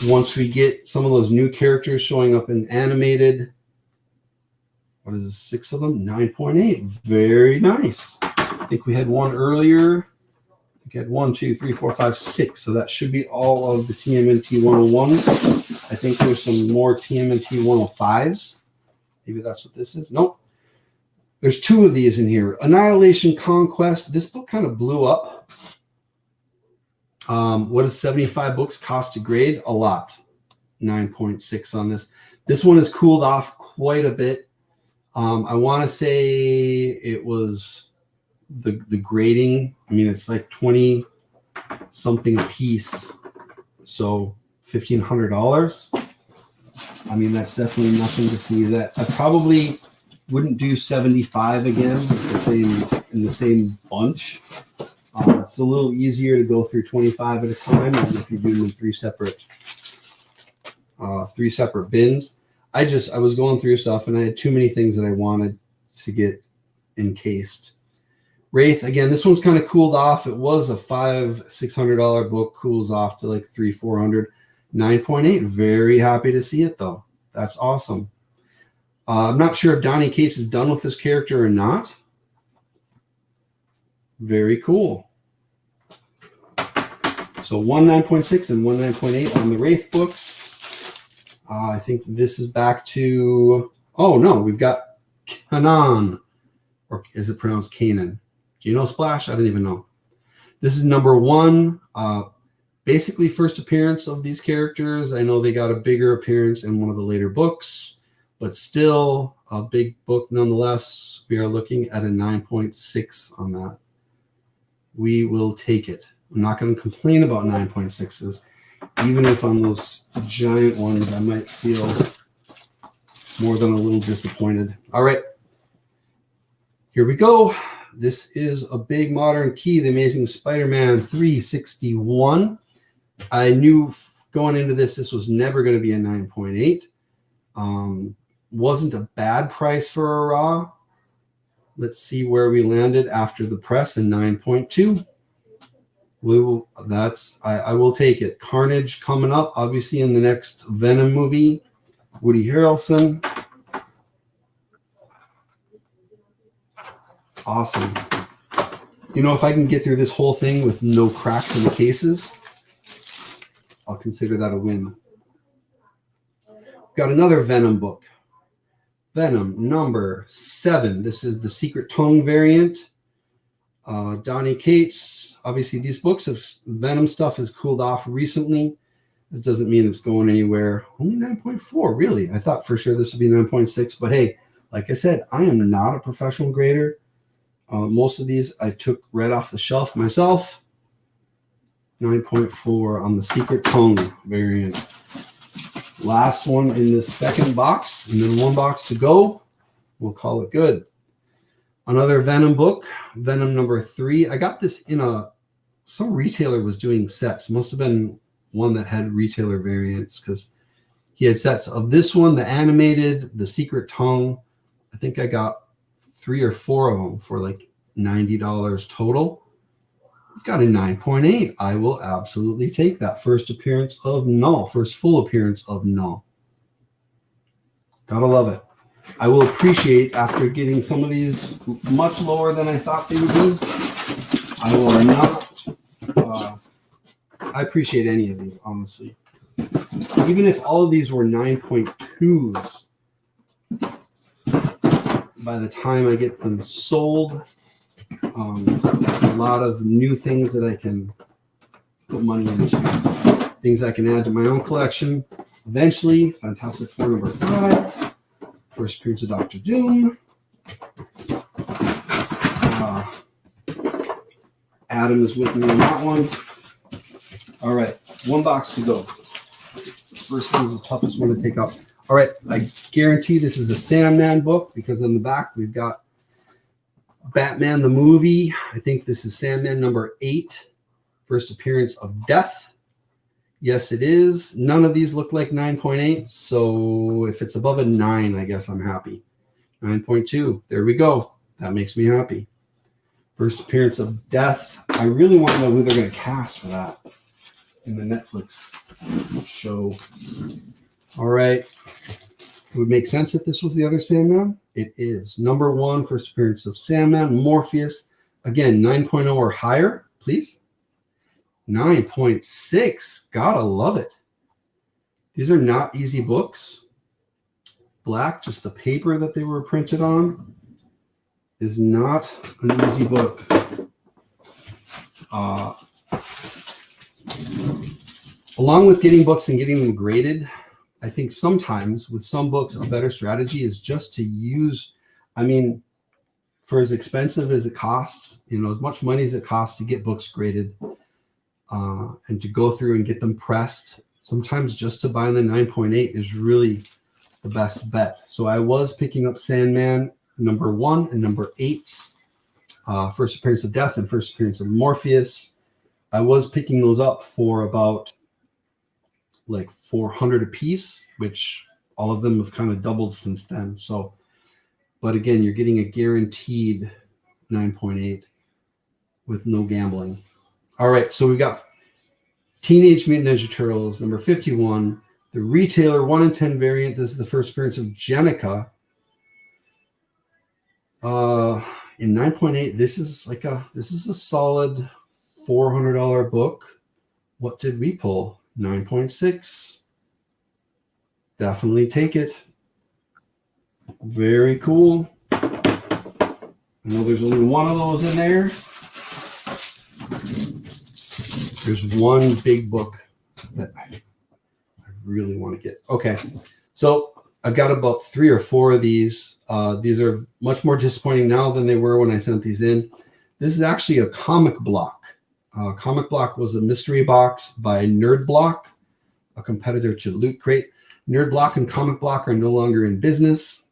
Once we get some of those new characters showing up in animated, what is this, 6 of them? 9.8. Very nice. I think we had one earlier. I think I had 1, 2, 3, 4, 5, 6. So that should be all of the TMNT 101s. I think there's some more TMNT 105s. Maybe that's what this is. Nope. There's 2 of these in here. Annihilation Conquest. This book kind of blew up. What does 75 books cost to grade? A lot. 9.6 on this. This one has cooled off quite a bit. I want to say it was the grading. I mean, it's like 20 something a piece. So $1,500. I mean, that's definitely nothing to see. That I probably wouldn't do 75 again in the same bunch. It's a little easier to go through 25 at a time than if you do them in 3 separate bins. I was going through stuff and I had too many things that I wanted to get encased. Wraith, again, this one's kind of cooled off. It was a $500-$600 book, cools off to like $300-$400. 9.8. Very happy to see it though. That's awesome. I'm not sure if Donnie Cates is done with this character or not. Very cool. So one 9.6 and one 9.8 on the Wraith books. I think this is back to, oh no, we've got Kanan, or is it pronounced Kanan? Do you know, Splash? I don't even know. This is number 1. Basically first appearance of these characters. I know they got a bigger appearance in one of the later books, but still a big book nonetheless. We are looking at a 9.6 on that. We will take it. I'm not going to complain about 9.6s. Even if on those giant ones, I might feel more than a little disappointed. All right. Here we go. This is a big modern key, The Amazing Spider-Man 361. I knew going into this was never going to be a 9.8. Wasn't a bad price for a raw. Let's see where we landed after the press in 9.2. I will take it. Carnage coming up, obviously, in the next Venom movie. Woody Harrelson. Awesome. You know, if I can get through this whole thing with no cracks in the cases, I'll consider that a win. Got another Venom book. Venom number 7. This is the Secret Tongue variant. Donny Cates. Obviously, these books of Venom stuff has cooled off recently. It doesn't mean it's going anywhere. Only 9.4, really. I thought for sure this would be 9.6. But hey, like I said, I am not a professional grader. Most of these I took right off the shelf myself. 9.4 on the Secret Tongue variant. Last one in this second box, and then one box to go. We'll call it good. Another Venom book, Venom number 3. I got this in some retailer was doing sets. Must have been one that had retailer variants because he had sets of this one, the animated, the Secret Tongue. I think I got 3 or 4 of them for like $90 total. I've got a 9.8. I will absolutely take that. First appearance of Null. First full appearance of Null. Gotta love it. I will appreciate, after getting some of these much lower than I thought they would be, I will not, I appreciate any of these, honestly. Even if all of these were 9.2s, by the time I get them sold, there's a lot of new things that I can put money into. Things I can add to my own collection. Eventually, Fantastic Four number 5. First appearance of Dr. Doom. Adam is with me on that one. All right, one box to go. This first one is the toughest one to take out. All right, I guarantee this is a Sandman book because on the back we've got Batman the movie. I think this is Sandman number 8. First appearance of Death. Yes, it is. None of these look like 9.8. So if it's above a 9, I guess I'm happy. 9.2. There we go. That makes me happy. First appearance of Death. I really want to know who they're going to cast for that in the Netflix show. All right. It would make sense if this was the other Sandman. It is. Number 1, first appearance of Sandman. Morpheus. Again, 9.0 or higher, please. 9.6. Gotta love it. These are not easy books. Black, just the paper that they were printed on, is not an easy book. Along with getting books and getting them graded, I think sometimes with some books, a better strategy is just to use, for as expensive as it costs, as much money as it costs to get books graded, and to go through and get them pressed, sometimes just to buy the 9.8 is really the best bet. So I was picking up Sandman number 1 and number 8's, first appearance of Death and first appearance of Morpheus. I was picking those up for about like $400 a piece, which all of them have kind of doubled since then. So, but again, you're getting a guaranteed 9.8 with no gambling. All right, so we've got Teenage Mutant Ninja Turtles, number 51, the retailer 1 in 10 variant. This is the first appearance of Jenica. In 9.8, this is a solid $400 book. What did we pull? 9.6. Definitely take it. Very cool. I know there's only one of those in there. There's one big book that I really want to get. Okay, so I've got about 3 or 4 of these. These are much more disappointing now than they were when I sent these in. This is actually a comic block. Comic Block was a mystery box by Nerd Block, a competitor to Loot Crate. Nerd Block and Comic Block are no longer in business.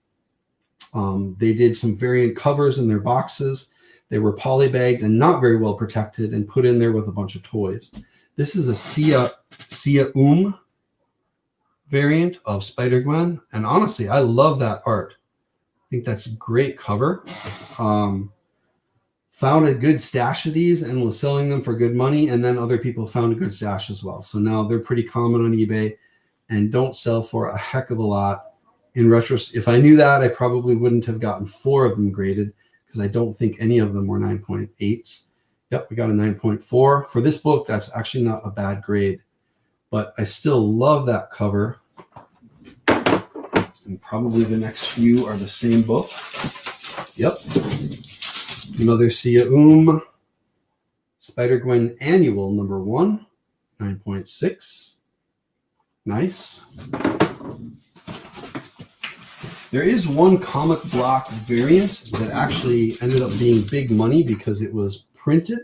They did some variant covers in their boxes. They were polybagged and not very well protected and put in there with a bunch of toys. This is a Sia variant of Spider-Gwen. And honestly, I love that art. think that's a great cover. Found a good stash of these and was selling them for good money, and then other people found a good stash as well. So now they're pretty common on eBay and don't sell for a heck of a lot. In retrospect, if I knew that, I probably wouldn't have gotten 4 of them graded, because I don't think any of them were 9.8s. Yep, we got a 9.4. For this book, that's actually not a bad grade, but I still love that cover. And probably the next few are the same book. Yep. Another Sia Spider-Gwen Annual number 1, 9.6. Nice. There is one comic block variant that actually ended up being big money because it was printed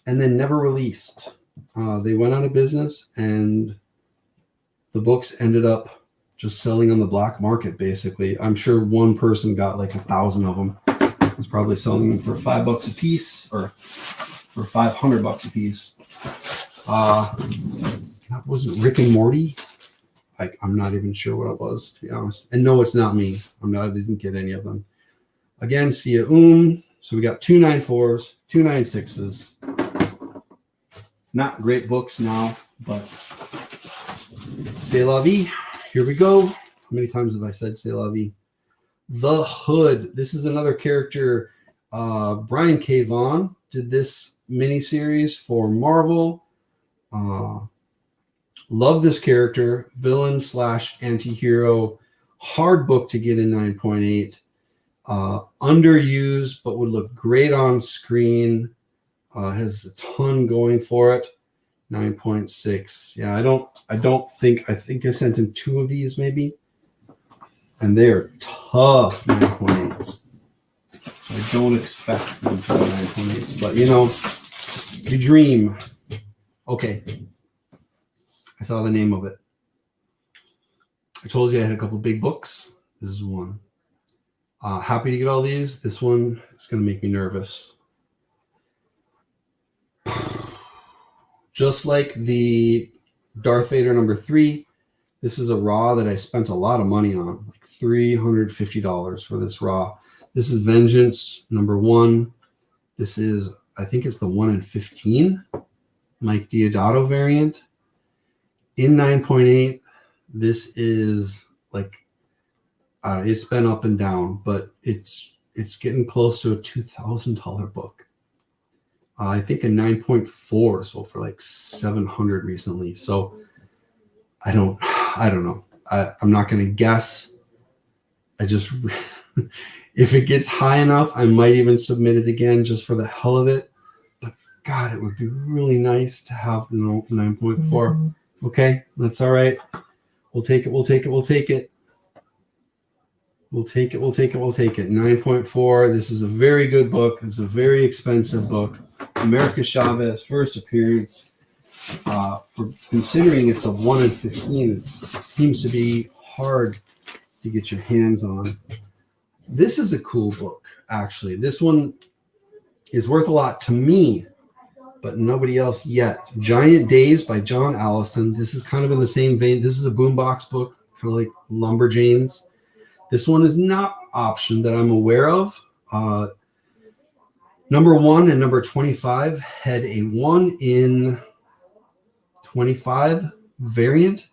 and then never released. They went out of business and the books ended up just selling on the black market, basically. I'm sure one person got like 1,000 of them. Was probably selling them for $5 a piece or for $500 a piece. That wasn't Rick and Morty. I'm not even sure what it was, to be honest. And no, it's not me. I didn't get any of them. Again, Sia So we got 2 9.4s, 2 9.6s. Not great books now, but c'est la vie. Here we go. How many times have I said c'est la vie? The Hood. This is another character. Brian K. Vaughan did this miniseries for Marvel. Love this character. Villain / anti-hero. Hard book to get in 9.8. Underused, but would look great on screen. Has a ton going for it. 9.6. Yeah, I think I sent him 2 of these maybe. And they're tough 9.8s. So I don't expect them to be 9.8s. But, you dream. Okay. I saw the name of it. I told you I had a couple big books. This is one. Happy to get all these. This one is going to make me nervous. Just like the Darth Vader number 3, this is a raw that I spent a lot of money on, like $350 for this raw. This is Vengeance number 1. This is, I think it's the 1 in 15 Mike Deodato variant. In 9.8, this is like, it's been up and down, but it's getting close to a $2,000 book. I think a 9.4 sold for like $700 recently. So I don't know. I'm not going to guess. If it gets high enough, I might even submit it again just for the hell of it. But God, it would be really nice to have 9.4. Okay, that's all right. We'll take it. 9.4. This is a very good book. This is a very expensive book. America Chavez, first appearance. For considering it's a 1 in 15, it seems to be hard to get your hands on. This is a cool book, actually. This one is worth a lot to me, but nobody else yet. Giant Days by John Allison. This is kind of in the same vein. This is a boombox book, kind of like Lumberjanes. This one is not optioned that I'm aware of. Number 1 and number 25 had a 1 in 25 variant.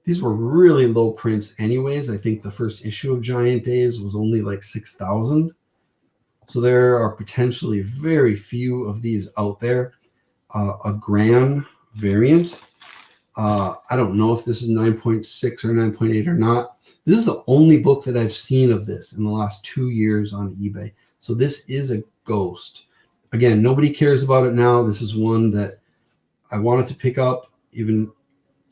These were really low prints anyways. I think the first issue of Giant Days was only like 6,000. So there are potentially very few of these out there. A Gran variant. I don't know if this is 9.6 or 9.8 or not. This is the only book that I've seen of this in the last 2 years on eBay. So this is a ghost. Again, nobody cares about it now. This is one that I wanted to pick up even.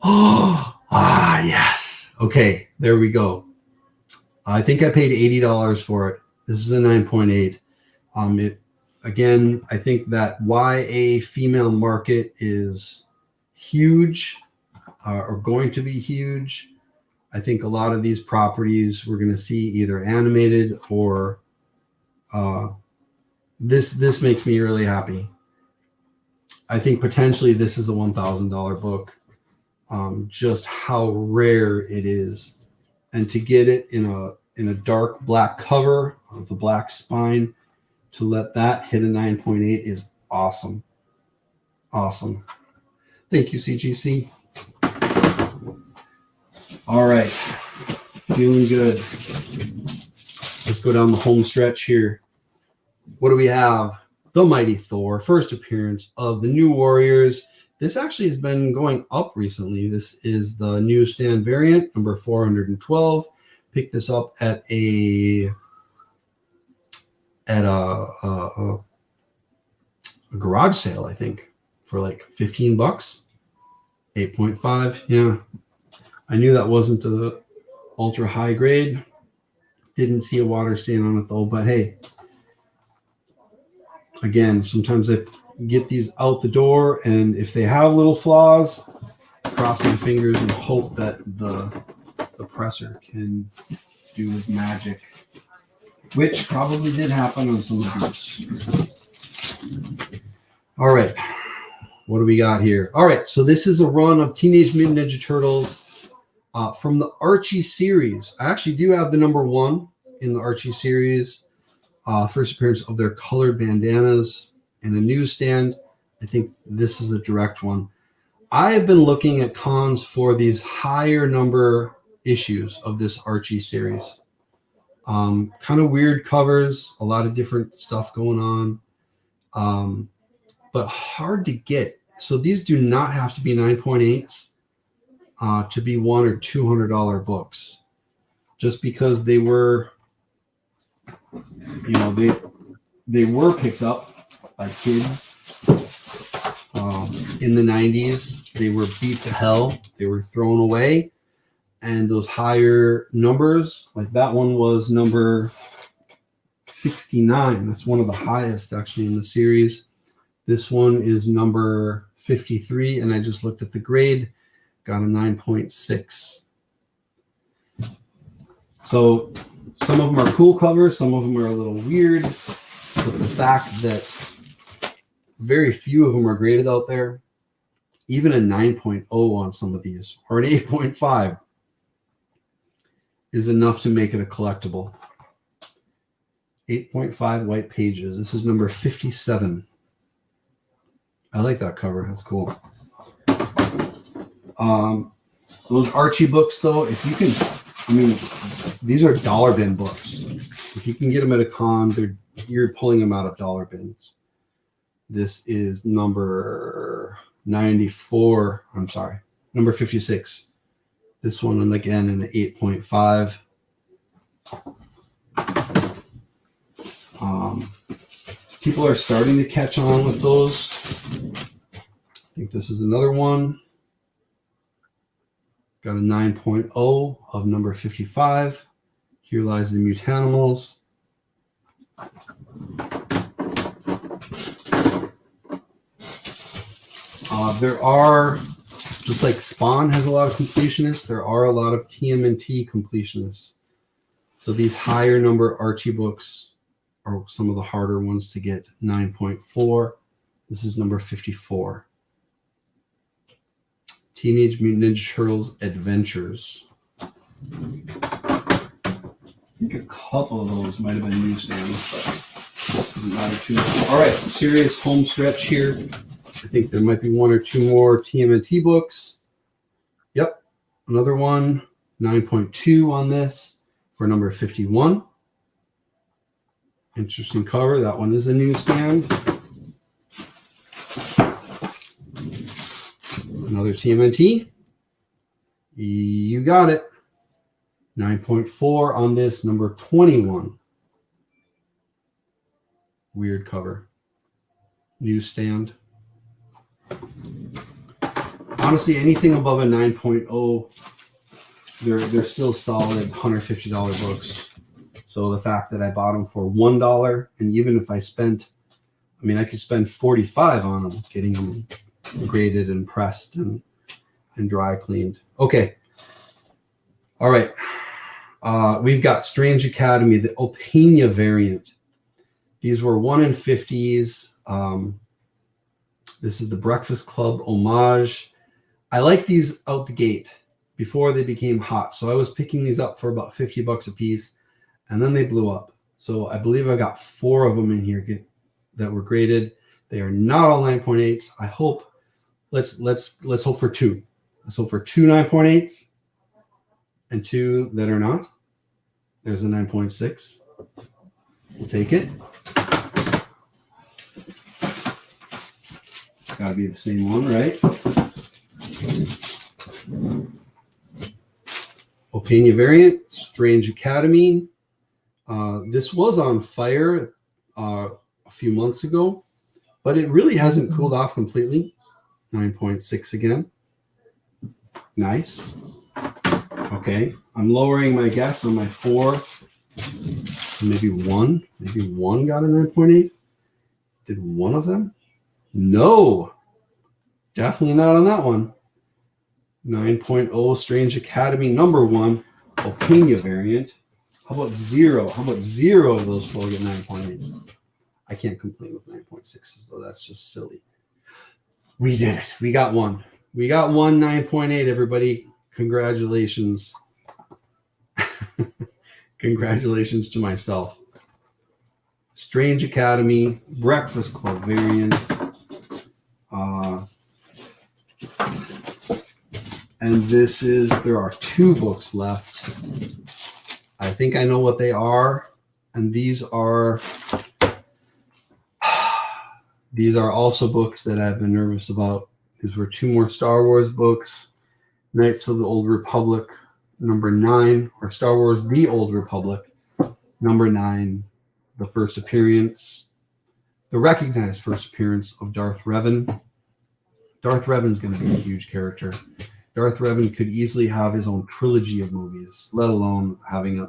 Yes. Okay, there we go. I think I paid $80 for it. This is a 9.8. Again, I think that YA female market is huge, or going to be huge. I think a lot of these properties we're going to see either animated or this makes me really happy. I think potentially this is a $1,000 book. Just how rare it is, and to get it in in a dark black cover with a black spine. To let that hit a 9.8 is awesome. Awesome. Thank you, CGC. All right. Feeling good. Let's go down the home stretch here. What do we have? The Mighty Thor, first appearance of the New Warriors. This actually has been going up recently. This is the newsstand variant, number 412. Picked this up at a garage sale, I think, for like 15 bucks. 8.5. Yeah. I knew that wasn't the ultra high grade. Didn't see a water stain on it though, but hey, again, sometimes I get these out the door, and if they have little flaws, cross my fingers and hope that the presser can do his magic, which probably did happen on some of these. All right, what do we got here? All right, so this is a run of Teenage Mutant Ninja Turtles from the Archie series. I actually do have the number 1 in the Archie series. First appearance of their colored bandanas in a newsstand. I think this is a direct one. I have been looking at cons for these higher number issues of this Archie series. Kind of weird covers, a lot of different stuff going on, but hard to get. So these do not have to be 9.8s to be $100 or $200 books, just because they were, they were picked up by kids in the 90s. They were beat to hell. They were thrown away. And those higher numbers, like that one was number 69. That's one of the highest actually in the series. This one is number 53, and I just looked at the grade, got a 9.6. So some of them are cool covers, some of them are a little weird, but the fact that very few of them are graded out there, even a 9.0 on some of these, or an 8.5, is enough to make it a collectible. 8.5 white pages. This is number 57. I like that cover. That's cool. Those Archie books, though, if you can, these are dollar bin books. If you can get them at a con, you're pulling them out of dollar bins. This is number 94. I'm sorry, number 56. This one, and again, an 8.5. People are starting to catch on with those. I think this is another one. Got a 9.0 of number 55. Here lies the Mutanimals. There are, just like Spawn has a lot of completionists, there are a lot of TMNT completionists. So these higher number Archie books are some of the harder ones to get. 9.4. This is number 54. Teenage Mutant Ninja Turtles Adventures. I think a couple of those might have been newsstands, but it doesn't matter too much. All right, serious home stretch here. I think there might be 1 or 2 more TMNT books. Yep, another one. 9.2 on this for number 51. Interesting cover. That one is a newsstand. Another TMNT. You got it. 9.4 on this, number 21. Weird cover. Newsstand. Honestly, anything above a 9.0, they're still solid $150 books. So the fact that I bought them for $1, and even if I spent, I could spend $45 on them, getting them graded and pressed and dry cleaned. Okay. All right. We've got Strange Academy, the Opania variant. These were 1 in 50s. This is the Breakfast Club homage. I like these out the gate before they became hot. So I was picking these up for about $50 a piece. and then they blew up. So I believe I got 4 of them in here that were graded. They are not all 9.8s. I hope. Let's hope for 2. Let's hope for 2 9.8s and 2 that are not. There's a 9.6. We'll take it. Got to be the same one, right? Opania variant, Strange Academy. This was on fire a few months ago, but it really hasn't cooled off completely. 9.6 again. Nice. Okay, I'm lowering my guess on my 4. Maybe one got a 9.8. Did one of them? No, definitely not on that one. 9.0 Strange Academy #1 Opania variant. How about 0? How about 0 of those 4 get 9.8s? I can't complain with 9.6s though. That's just silly. We did it. We got one. We got one 9.8, everybody. Congratulations. Congratulations to myself. Strange Academy, Breakfast Club variants. And there are 2 books left. I think I know what they are. And these are also books that I've been nervous about. These were 2 more Star Wars books. Knights of the Old Republic, #9, or Star Wars The Old Republic, #9. The first appearance, the recognized first appearance of Darth Revan. Darth Revan's going to be a huge character. Darth Revan could easily have his own trilogy of movies, let alone having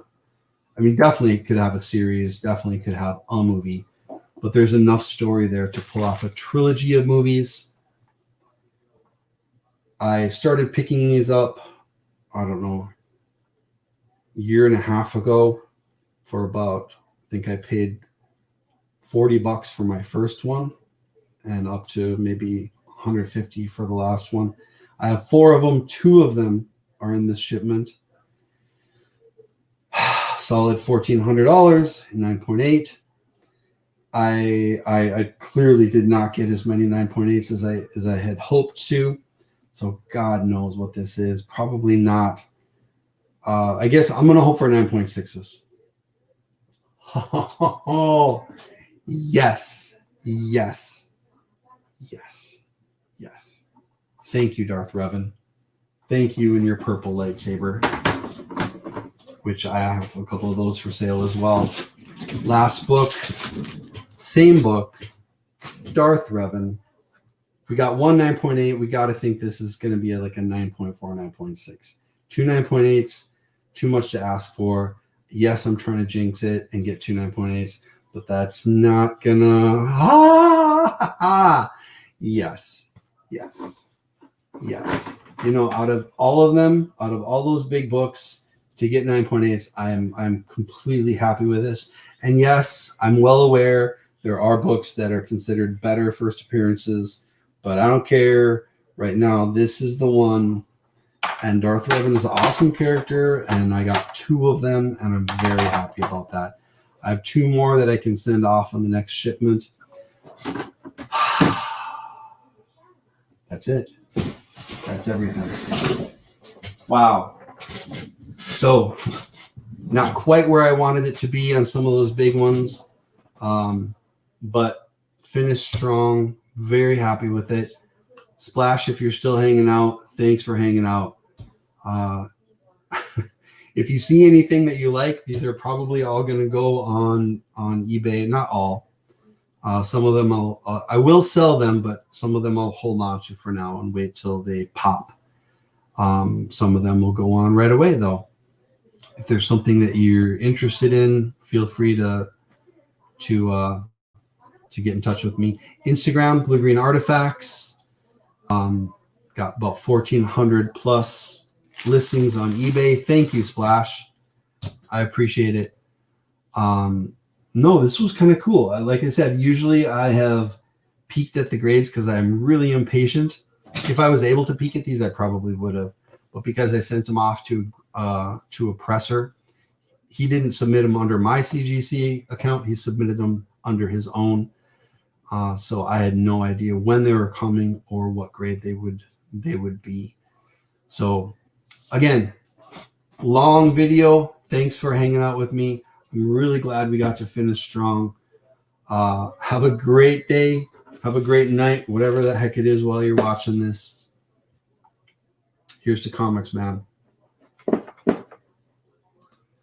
definitely could have a series, definitely could have a movie, but there's enough story there to pull off a trilogy of movies. I started picking these up, I don't know, a year and a half ago for about, I think I paid $40 for my first one and up to maybe $150 for the last one. I have 4 of them. 2 of them are in this shipment. Solid $1,400 in 9.8. I clearly did not get as many 9.8s as I had hoped to. So God knows what this is. Probably not. I guess I'm going to hope for 9.6s. Oh, yes. Yes. Yes. Yes. Thank you, Darth Revan. Thank you and your purple lightsaber, which I have a couple of those for sale as well. Last book, same book, Darth Revan. If we got one 9.8, we got to think this is going to be like a 9.4, 9.6. 2 9.8s, too much to ask for. Yes, I'm trying to jinx it and get 2 9.8s, but that's not gonna. Yes, yes, yes. You know, out of all those big books, to get 9.8s, I'm completely happy with this. And yes, I'm well aware there are books that are considered better first appearances, but I don't care. Right now, this is the one. And Darth Revan is an awesome character, and I got 2 of them, and I'm very happy about that. I have 2 more that I can send off on the next shipment. That's it. That's everything. Wow. So, not quite where I wanted it to be on some of those big ones, but finished strong. Very happy with it. Splash, if you're still hanging out, thanks for hanging out. If you see anything that you like, these are probably all going to go on eBay. Not all. Some of them I will sell them, but some of them I'll hold on to for now and wait till they pop. Some of them will go on right away, though. If there's something that you're interested in, feel free to get in touch with me. Instagram, BlueGreen Artifacts. Got about 1,400 plus listings on eBay. Thank you, Splash. I appreciate it. No, this was kind of cool. Like I said, usually I have peeked at the grades because I'm really impatient. If I was able to peek at these, I probably would have. But because I sent them off to a presser, he didn't submit them under my CGC account. He submitted them under his own. So I had no idea when they were coming or what grade they would be. So again, long video. Thanks for hanging out with me. I'm really glad we got to finish strong. Have a great day. Have a great night, whatever the heck it is while you're watching this. Here's to comics, man.